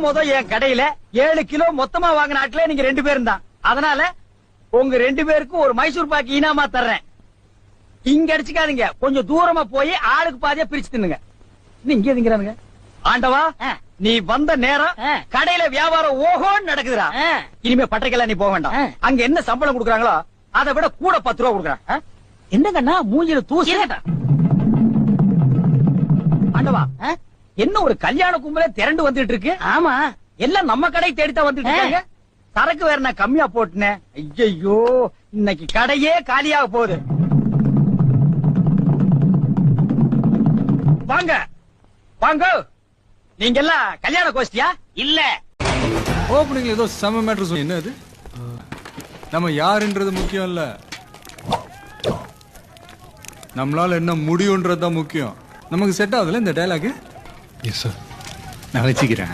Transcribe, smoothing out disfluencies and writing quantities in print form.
முத என் கடையில 7 கிலோ மொத்தமா வாங்கின ஆட்களே நீங்க 2 பேரும் தான். அதனால உங்க 2 பேருக்கும் ஒரு மைசூர் பாக்கு இனாமா தர்றேன். இங்க அடிச்சுக்காதீங்க, கொஞ்சம் தூரமா போய் ஆளுக்கு பாதியா பிரிச்சு தின்னுங்க. இங்க திங்கிறானுங்க. ஆண்டவா, நீ வந்த நேரம் கடையில வியாபாரம் ஓஹோன்னு நடக்குதுடா. இனிமே பட்டைக்கெல்லாம் நீ போக வேண்டாம். அங்க என்ன சம்பளம் கொடுக்குறாங்களோ அதை விட கூட 10 ரூபா கொடுக்குறான். என்னங்கண்ணா மூஞ்சில தூசி. ஆண்டவா, என்ன ஒரு கல்யாண கும்பலே திரண்டு வந்துட்டு இருக்கு. ஆமா, எல்லாம் நம்ம கடை தேடித்தான் வந்துட்டு இருக்காங்க. சரக்கு வேற நான் கம்மியா போட்டுனேன். ஐயோ, இன்னைக்கு கடையே காலியாக போகுது. வாங்க வாங்க, நீங்க எல்லாம் கல்யாண கோஷ்டியா? இல்ல, ஓப்பனிங்ல ஏதோ செம மேட்டர் சொன்னீங்க. என்ன அது? நம்ம யாருன்றது முக்கியம் இல்ல, நம்மளால என்ன முடியும்ன்றதுதான் முக்கியம். நமக்கு செட் ஆகுதுல இந்த டயலாக். எஸ் சார், நான் வச்சுக்கிறேன்.